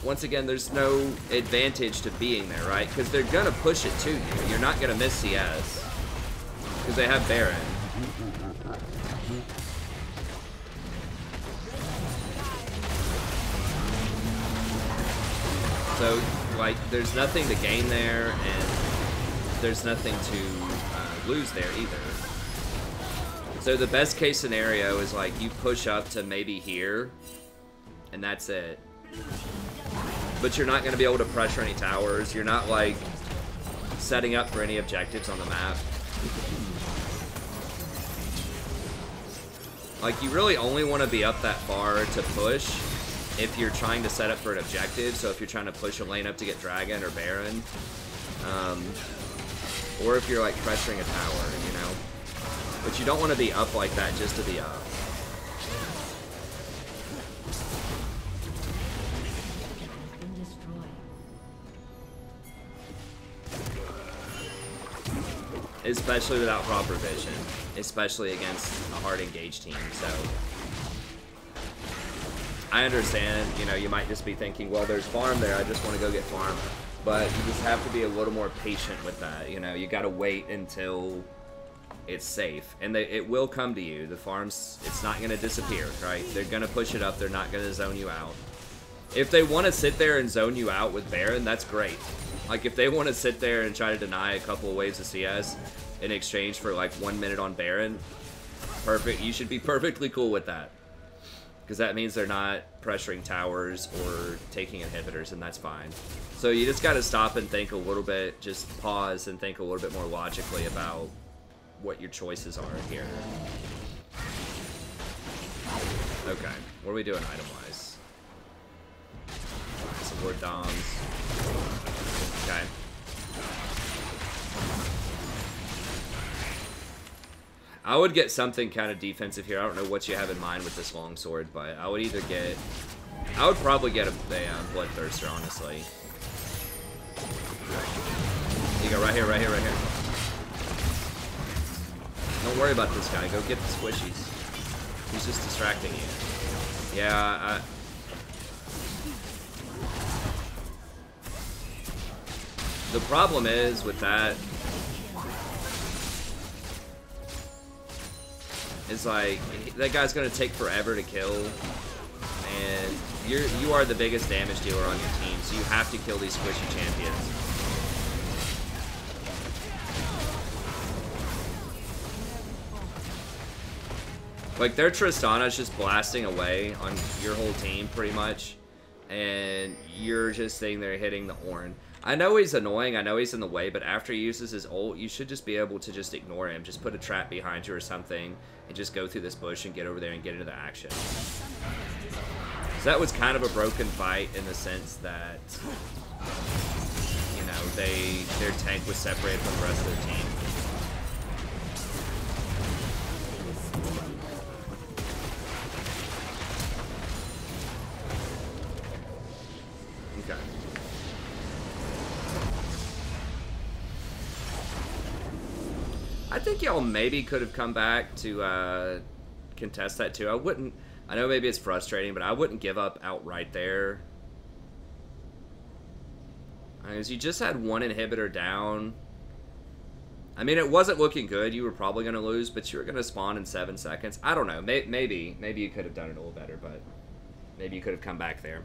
once again, there's no advantage to being there, right? Because they're going to push it to you. You're not going to miss CS. Because they have Baron. So, like, there's nothing to gain there, and there's nothing to lose there either. So the best case scenario is, like, you push up to maybe here, and that's it. But you're not going to be able to pressure any towers. You're not, like, setting up for any objectives on the map. Like, you really only want to be up that far to push if you're trying to set up for an objective. So if you're trying to push a lane up to get Dragon or Baron, or if you're like pressuring a tower, you know. But you don't want to be up like that just to be up. Especially without proper vision, especially against a hard engaged team. So I understand, you know, you might just be thinking, well, there's farm there, I just want to go get farm. But you just have to be a little more patient with that, you know. You got to wait until it's safe. And it will come to you. The farms, it's not going to disappear, right? They're going to push it up. They're not going to zone you out. If they want to sit there and zone you out with Baron, that's great. Like, if they want to sit there and try to deny a couple of waves of CS in exchange for, like, 1 minute on Baron, perfect. You should be perfectly cool with that. Because that means they're not pressuring towers or taking inhibitors, and that's fine. So you just got to stop and think a little bit, just pause and think a little bit more logically about what your choices are here. Okay, what are we doing item-wise? Some more doms. Okay. I would get something kind of defensive here. I don't know what you have in mind with this longsword, but I would either get... I would probably get a Bloodthirster, honestly. You go right here, right here, right here. Don't worry about this guy. Go get the squishies. He's just distracting you. Yeah, the problem is with that is like that guy's gonna take forever to kill, and you are the biggest damage dealer on your team, so you have to kill these squishy champions. Like, their Tristana's just blasting away on your whole team pretty much, and you're just sitting there hitting the horn. I know he's annoying, I know he's in the way, but after he uses his ult, you should just be able to just ignore him. Just put a trap behind you or something, and just go through this bush and get over there and get into the action. So that was kind of a broken fight in the sense that, you know, their tank was separated from the rest of their team. Okay. I think y'all maybe could have come back to contest that too. I know maybe it's frustrating, but I wouldn't give up outright there. Because you just had one inhibitor down. I mean, it wasn't looking good. You were probably going to lose, but you were going to spawn in 7 seconds. I don't know. Maybe you could have done it a little better, but maybe you could have come back there.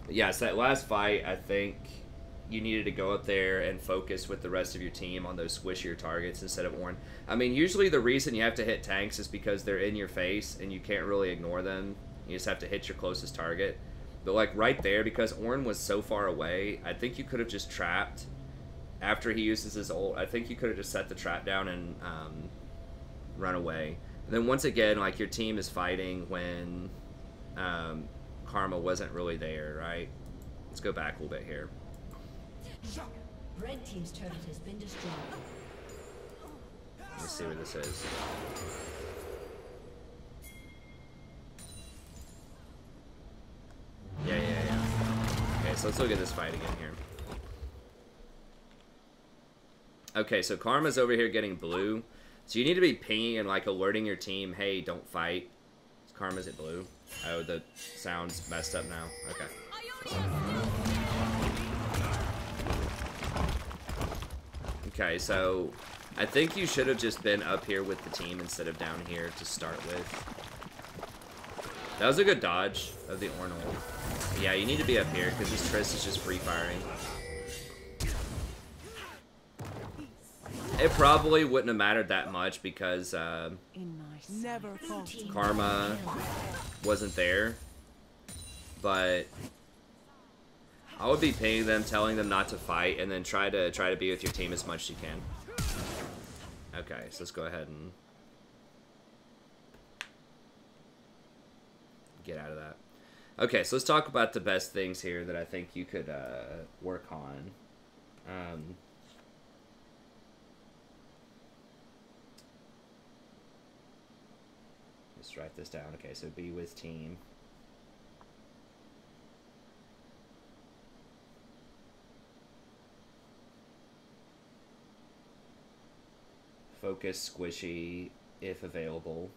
But yes, that last fight, I think you needed to go up there and focus with the rest of your team on those squishier targets instead of Ornn. I mean, usually the reason you have to hit tanks is because they're in your face and you can't really ignore them. You just have to hit your closest target. But like right there, because Ornn was so far away, I think you could have just trapped after he uses his ult. I think you could have just set the trap down and run away. And then once again, like, your team is fighting when Karma wasn't really there, right? Let's go back a little bit here. Red team's turret has been destroyed. Let's see where this is. Yeah. Okay, so let's look at this fight again here. Okay, so Karma's over here getting blue. So you need to be pinging and, like, alerting your team, hey, don't fight. Karma's at blue. Oh, the sound's messed up now. Okay. Okay, so I think you should have just been up here with the team instead of down here to start with. That was a good dodge of the Ornal. Yeah, you need to be up here because this Triss is just free firing. It probably wouldn't have mattered that much because Karma wasn't there. But I would be pinging them, telling them not to fight, and then try to be with your team as much as you can. Okay, so let's go ahead and get out of that. Okay, so let's talk about the best things here that I think you could work on. Let's write this down. Okay, so be with team. Focus, squishy, if available.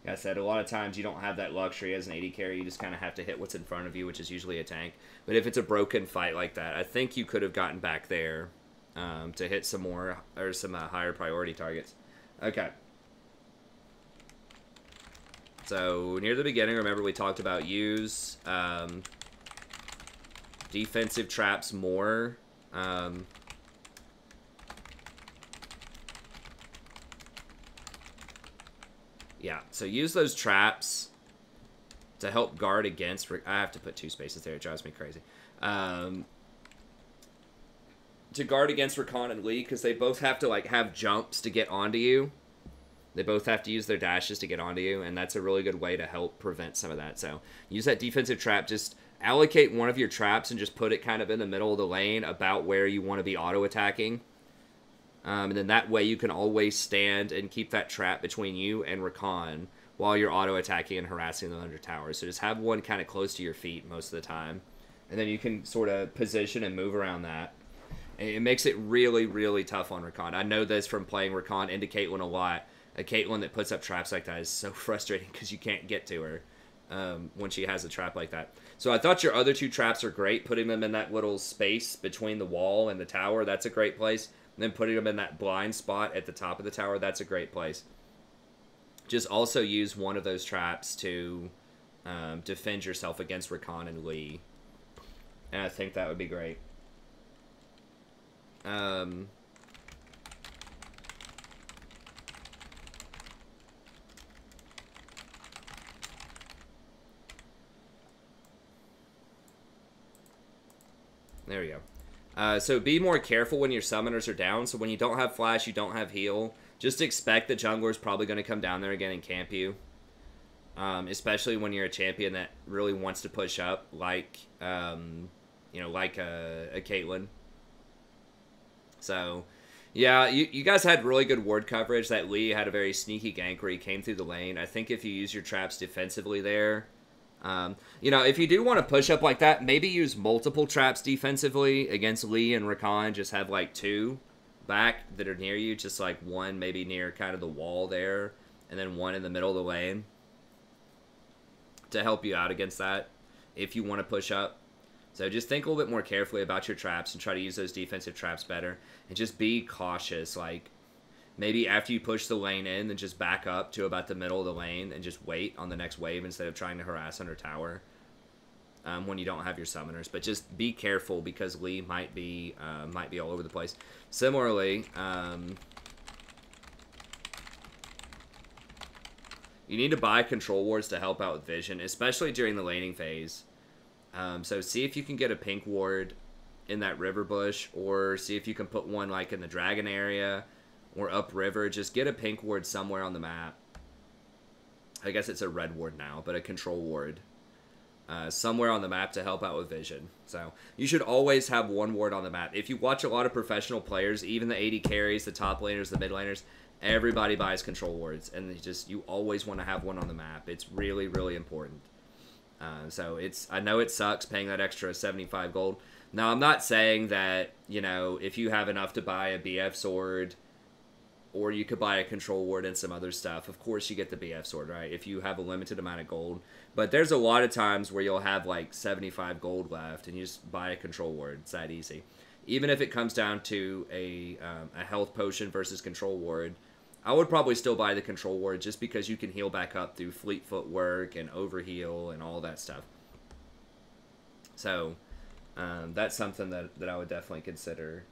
Like I said, a lot of times you don't have that luxury as an AD carry. You just kind of have to hit what's in front of you, which is usually a tank. But if it's a broken fight like that, I think you could have gotten back there to hit some more, or some higher priority targets. Okay. So, near the beginning, remember we talked about use defensive traps more. Yeah, so use those traps to help guard against... I have to put 2 spaces there. It drives me crazy. To guard against Rakan and Lee, because they both have to, like, have jumps to get onto you. They both have to use their dashes to get onto you, and that's a really good way to help prevent some of that. So use that defensive trap. Just allocate one of your traps and just put it kind of in the middle of the lane about where you want to be auto-attacking. And then that way you can always stand and keep that trap between you and Rakan while you're auto-attacking and harassing them under towers. So just have one kind of close to your feet most of the time. And then you can sort of position and move around that. And it makes it really, really tough on Rakan. I know this from playing Rakan into Caitlyn a lot. A Caitlyn that puts up traps like that is so frustrating because you can't get to her when she has a trap like that. So I thought your other 2 traps are great. Putting them in that little space between the wall and the tower, that's a great place. And then putting them in that blind spot at the top of the tower, that's a great place. Just also use one of those traps to defend yourself against Rakan and Lee. And I think that would be great. There we go. So be more careful when your summoners are down. So when you don't have flash, you don't have heal. Just expect the jungler is probably going to come down there again and camp you. Especially when you're a champion that really wants to push up, like like a Caitlyn. So, yeah, you guys had really good ward coverage. That Lee had a very sneaky gank where he came through the lane. I think if you use your traps defensively there, if you do want to push up like that, maybe use multiple traps defensively against Lee and Rakan. Just have like 2 back that are near you, just like one maybe near kind of the wall there, and then one in the middle of the lane to help you out against that if you want to push up. So just think a little bit more carefully about your traps and try to use those defensive traps better, and just be cautious. Like, maybe after you push the lane in, then just back up to about the middle of the lane and just wait on the next wave instead of trying to harass under tower when you don't have your summoners. But just be careful because Lee might be all over the place. Similarly, you need to buy control wards to help out with vision, especially during the laning phase. So see if you can get a pink ward in that river bush, or see if you can put one like in the dragon area or upriver. Just get a pink ward somewhere on the map. I guess it's a red ward now, but a control ward. somewhere on the map to help out with vision. So you should always have one ward on the map. If you watch a lot of professional players, even the AD carries, the top laners, the mid laners, everybody buys control wards, and you always want to have one on the map. It's really, really important. So I know it sucks paying that extra 75 gold. Now, I'm not saying that, you know, if you have enough to buy a BF sword, or you could buy a control ward and some other stuff, of course you get the BF sword, right? If you have a limited amount of gold. But there's a lot of times where you'll have like 75 gold left and you just buy a control ward. It's that easy. Even if it comes down to a health potion versus control ward, I would probably still buy the control ward just because you can heal back up through fleet footwork and overheal and all that stuff. So that's something that I would definitely consider.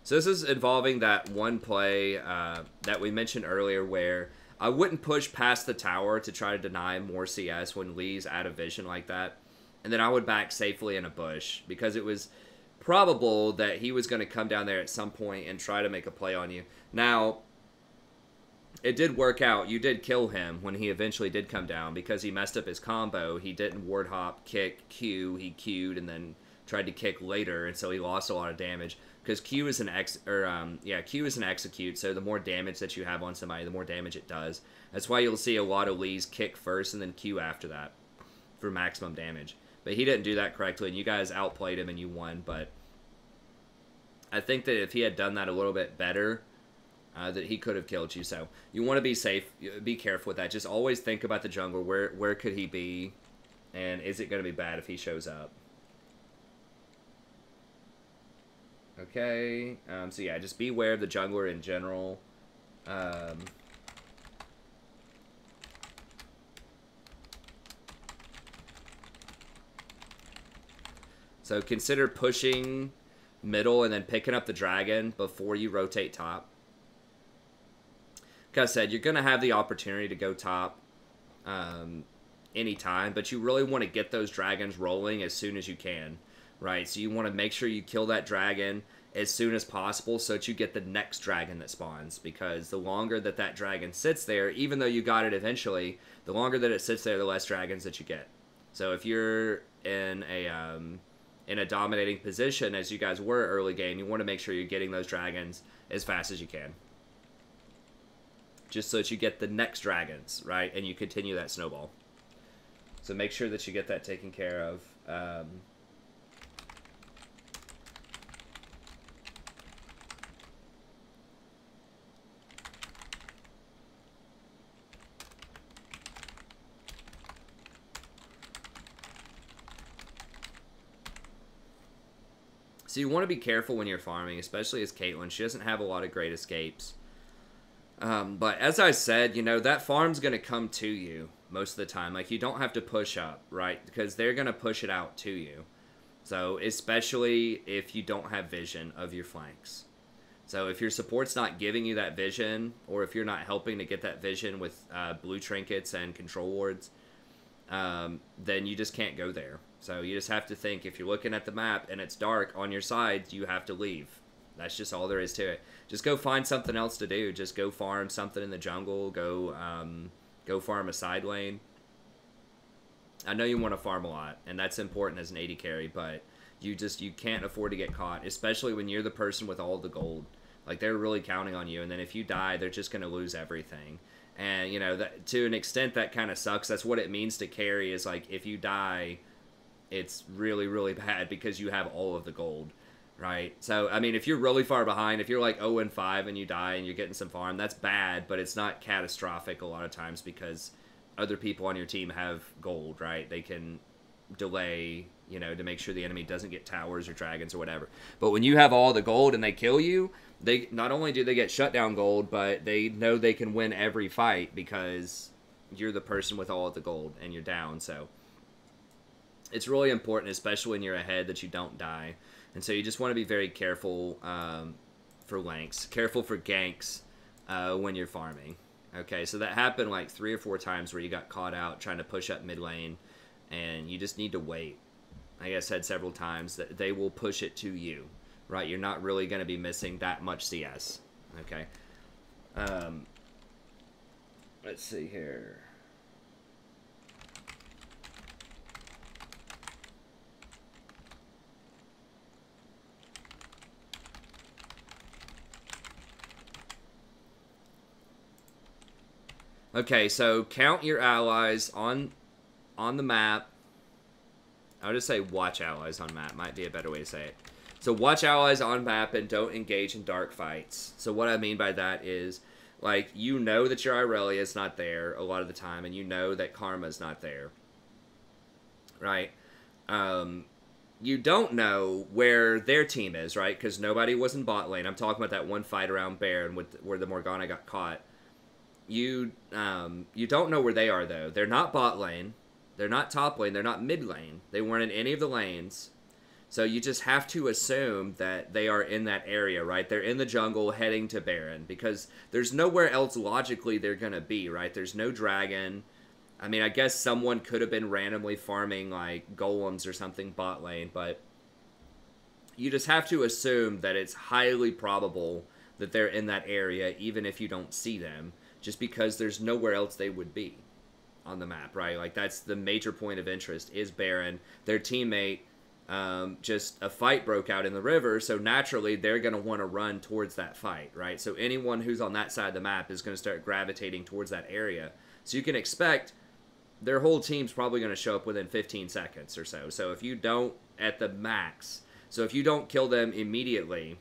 So this is involving that one play that we mentioned earlier where I wouldn't push past the tower to try to deny more CS when Lee's out of vision like that. And then I would back safely in a bush because it was probable that he was going to come down there at some point and try to make a play on you. Now, it did work out. You did kill him when he eventually did come down because he messed up his combo. He didn't ward hop, kick, Q. He Q'd and then tried to kick later, and so he lost a lot of damage. Because Q is an Q is an execute, so the more damage that you have on somebody, the more damage it does. That's why you'll see a lot of Lees kick first and then Q after that for maximum damage. But he didn't do that correctly, and you guys outplayed him and you won. But I think that if he had done that a little bit better, that he could have killed you. So you want to be safe, be careful with that. Just always think about the jungle. Where could he be, and is it going to be bad if he shows up? Okay, so yeah, just beware of the jungler in general. So consider pushing middle and then picking up the dragon before you rotate top. Like I said, you're going to have the opportunity to go top anytime, but you really want to get those dragons rolling as soon as you can. Right, so you want to make sure you kill that dragon as soon as possible so that you get the next dragon that spawns. Because the longer that that dragon sits there, even though you got it eventually, the longer that it sits there, the less dragons that you get. So if you're in a dominating position, as you guys were early game, you want to make sure you're getting those dragons as fast as you can. Just so that you get the next dragons, right? And you continue that snowball. So make sure that you get that taken care of. So you want to be careful when you're farming, especially as Caitlyn. She doesn't have a lot of great escapes. But as I said, you know, that farm's going to come to you most of the time. Like, you don't have to push up, right? Because they're going to push it out to you. So, especially if you don't have vision of your flanks. So, if your support's not giving you that vision, or if you're not helping to get that vision with blue trinkets and control wards, then you just can't go there. So you just have to think, if you're looking at the map and it's dark on your side, you have to leave. That's just all there is to it. Just go find something else to do. Just go farm something in the jungle. Go farm a side lane. I know you want to farm a lot, and that's important as an AD carry, but you can't afford to get caught, especially when you're the person with all the gold. Like, they're really counting on you, and then if you die, they're just going to lose everything. And, you know, that, to an extent, that kind of sucks. That's what it means to carry, is like, if you die, it's really, really bad because you have all of the gold, right? So, I mean, if you're really far behind, if you're like 0-5 and you die and you're getting some farm, that's bad, but it's not catastrophic a lot of times because other people on your team have gold, right? They can delay, you know, to make sure the enemy doesn't get towers or dragons or whatever. But when you have all the gold and they kill you, they not only do they get shutdown gold, but they know they can win every fight because you're the person with all of the gold and you're down. So it's really important, especially when you're ahead, that you don't die. And so you just want to be very careful for lengths, careful for ganks when you're farming. Okay, so that happened like 3 or 4 times where you got caught out trying to push up mid lane, and you just need to wait. Like I said several times, that they will push it to you, right? You're not really going to be missing that much CS, okay? Let's see here. Okay, so count your allies on the map. I would just say watch allies on map. Might be a better way to say it. So watch allies on map and don't engage in dark fights. So what I mean by that is, like, you know that your Irelia is not there a lot of the time, and you know that Karma's not there, right? You don't know where their team is, right? Because nobody was in bot lane. I'm talking about that one fight around Baron where the Morgana got caught. You don't know where they are, though. They're not bot lane. They're not top lane. They're not mid lane. They weren't in any of the lanes. So you just have to assume that they are in that area, right? They're in the jungle heading to Baron, because there's nowhere else logically they're going to be, right? There's no dragon. I mean, I guess someone could have been randomly farming, like, golems or something bot lane, but you just have to assume that it's highly probable that they're in that area, even if you don't see them, just because there's nowhere else they would be on the map, right? Like, that's the major point of interest, is Baron. Their teammate, just a fight broke out in the river, so naturally they're going to want to run towards that fight, right? So anyone who's on that side of the map is going to start gravitating towards that area. So you can expect their whole team's probably going to show up within 15 seconds or so. So if you don't, at the max, so if you don't kill them immediately,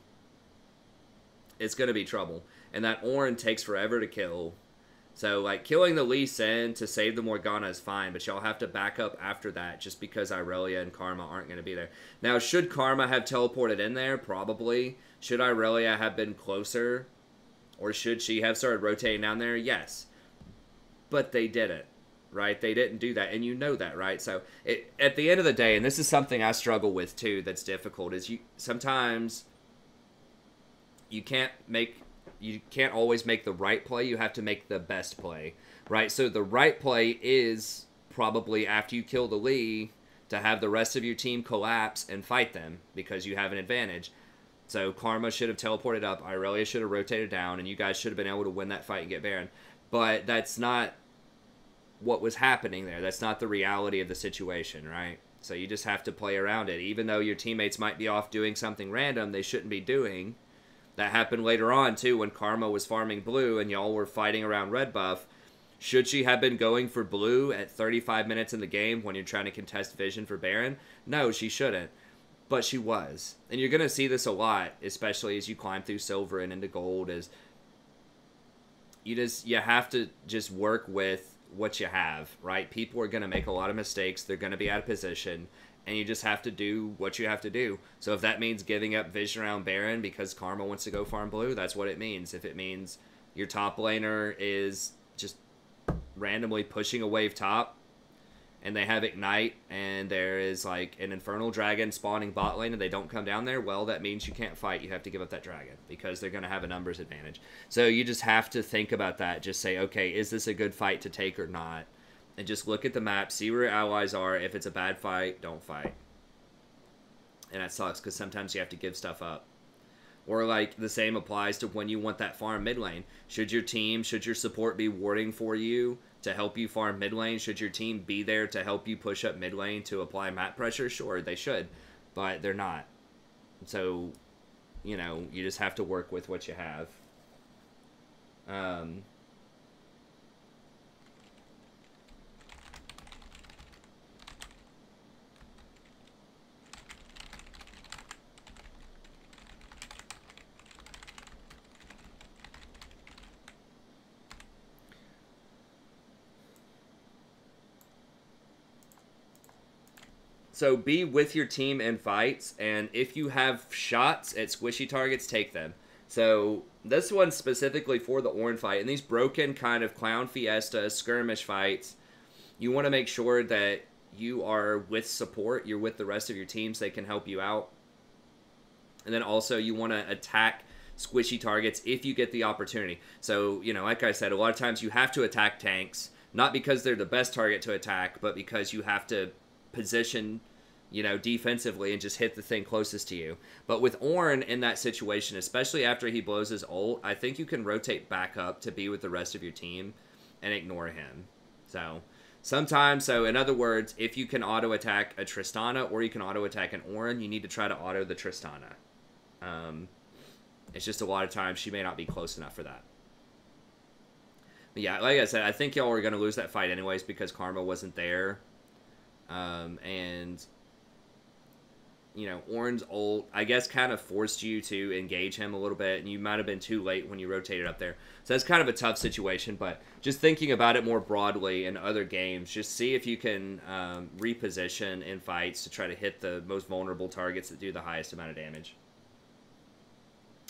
it's going to be trouble. And that Ornn takes forever to kill. So, like, killing the Lee Sin to save the Morgana is fine, but y'all have to back up after that just because Irelia and Karma aren't going to be there. Now, should Karma have teleported in there? Probably. Should Irelia have been closer? Or should she have started rotating down there? Yes. But they didn't, right? They didn't do that, and you know that, right? So, at the end of the day, and this is something I struggle with, too, that's difficult, is sometimes you can't always make the right play. You have to make the best play, right? So the right play is probably after you kill the Lee to have the rest of your team collapse and fight them because you have an advantage. So Karma should have teleported up, Irelia should have rotated down, and you guys should have been able to win that fight and get Baron. But that's not what was happening there. That's not the reality of the situation, right? So you just have to play around it. Even though your teammates might be off doing something random they shouldn't be doing. That happened later on, too, when Karma was farming blue and y'all were fighting around red buff. Should she have been going for blue at 35 minutes in the game when you're trying to contest vision for Baron? No, she shouldn't. But she was. And you're going to see this a lot, especially as you climb through silver and into gold, is you have to just work with what you have, right? People are going to make a lot of mistakes. They're going to be out of position. And you just have to do what you have to do. So if that means giving up vision around Baron because Karma wants to go farm blue, that's what it means. If it means your top laner is just randomly pushing a wave top and they have Ignite and there is like an Infernal Dragon spawning bot lane and they don't come down there, well, that means you can't fight. You have to give up that dragon because they're going to have a numbers advantage. So you just have to think about that. Just say, okay, is this a good fight to take or not? And just look at the map, see where your allies are. If it's a bad fight, don't fight. And that sucks, because sometimes you have to give stuff up. Or, like, the same applies to when you want that farm mid lane. Should your support be warding for you to help you farm mid lane? Should your team be there to help you push up mid lane to apply map pressure? Sure, they should. But they're not. So, you know, you just have to work with what you have. So be with your team in fights, and if you have shots at squishy targets, take them. So this one's specifically for the Ornn fight, and these broken kind of Clown Fiesta skirmish fights, you want to make sure that you are with support, you're with the rest of your team so they can help you out. And then also you want to attack squishy targets if you get the opportunity. So, you know, like I said, a lot of times you have to attack tanks, not because they're the best target to attack, but because you have to position, you know, defensively and just hit the thing closest to you. But with Ornn in that situation, especially after he blows his ult, I think you can rotate back up to be with the rest of your team and ignore him. So sometimes, so in other words, if you can auto attack a Tristana or you can auto attack an Ornn, you need to try to auto the Tristana. It's just a lot of times she may not be close enough for that. But yeah, like I said, I think y'all are going to lose that fight anyways because Karma wasn't there. And, you know, Ornn's ult, I guess, kind of forced you to engage him a little bit, and you might have been too late when you rotated up there. So that's kind of a tough situation, but just thinking about it more broadly in other games, just see if you can reposition in fights to try to hit the most vulnerable targets that do the highest amount of damage.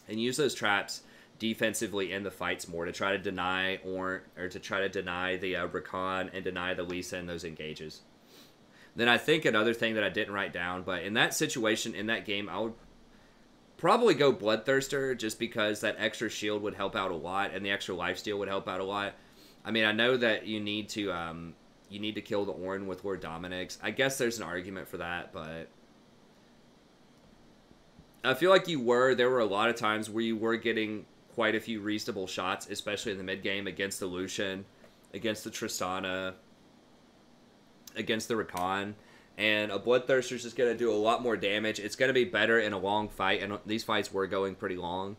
And use those traps defensively in the fights more to try to deny or to try to deny the Rakan and deny the Lee Sin those engages. Then I think another thing that I didn't write down, but in that situation, in that game, I would probably go Bloodthirster just because that extra shield would help out a lot and the extra lifesteal would help out a lot. I mean, I know that you need to kill the Ornn with Lord Dominik's. I guess there's an argument for that, but I feel like there were a lot of times where you were getting quite a few reasonable shots, especially in the mid game against the Lucian, against the Tristana, against the Rakan, and a Bloodthirster is just going to do a lot more damage. It's going to be better in a long fight, and these fights were going pretty long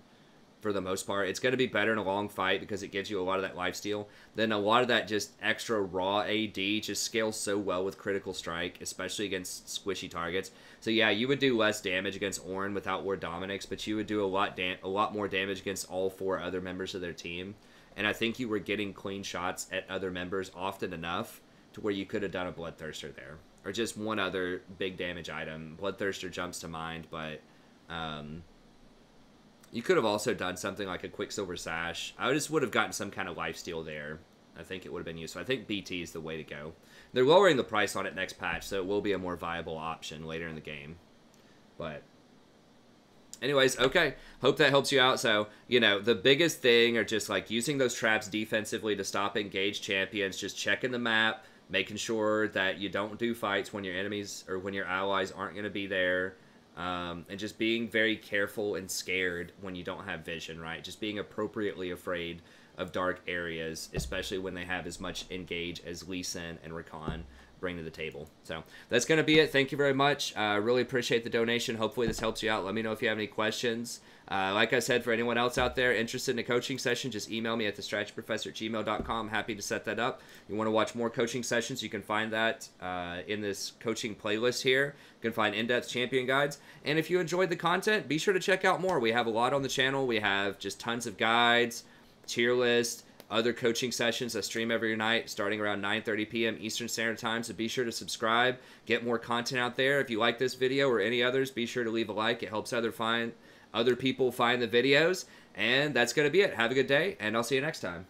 for the most part. It's going to be better in a long fight because it gives you a lot of that lifesteal. Then a lot of that just extra raw AD just scales so well with Critical Strike, especially against squishy targets. So yeah, you would do less damage against Ornn without Lord Dominik's, but you would do a lot more damage against all 4 other members of their team. And I think you were getting clean shots at other members often enough to where you could have done a Bloodthirster there. Or just one other big damage item. Bloodthirster jumps to mind, but you could have also done something like a Quicksilver Sash. I just would have gotten some kind of lifesteal there. I think it would have been useful. I think BT is the way to go. They're lowering the price on it next patch, so it will be a more viable option later in the game. But anyways, okay. Hope that helps you out. So, you know, the biggest thing are just like using those traps defensively to stop engaged champions, just checking the map, making sure that you don't do fights when your enemies or when your allies aren't going to be there, and just being very careful and scared when you don't have vision, right? Just being appropriately afraid of dark areas, especially when they have as much engage as Lee Sin and Rakan bring to the table. So that's going to be it. Thank you very much. Really appreciate the donation. Hopefully this helps you out. Let me know if you have any questions. Like I said, for anyone else out there interested in a coaching session, just email me at thestrategyprofessor@gmail.com. Happy to set that up. You want to watch more coaching sessions, you can find that in this coaching playlist here. You can find in-depth champion guides. And if you enjoyed the content, be sure to check out more. We have a lot on the channel. We have just tons of guides, tier list, other coaching sessions I stream every night starting around 9:30 p.m. Eastern Standard Time, so be sure to subscribe, get more content out there. If you like this video or any others, be sure to leave a like. It helps other people find the videos, and that's going to be it. Have a good day, and I'll see you next time.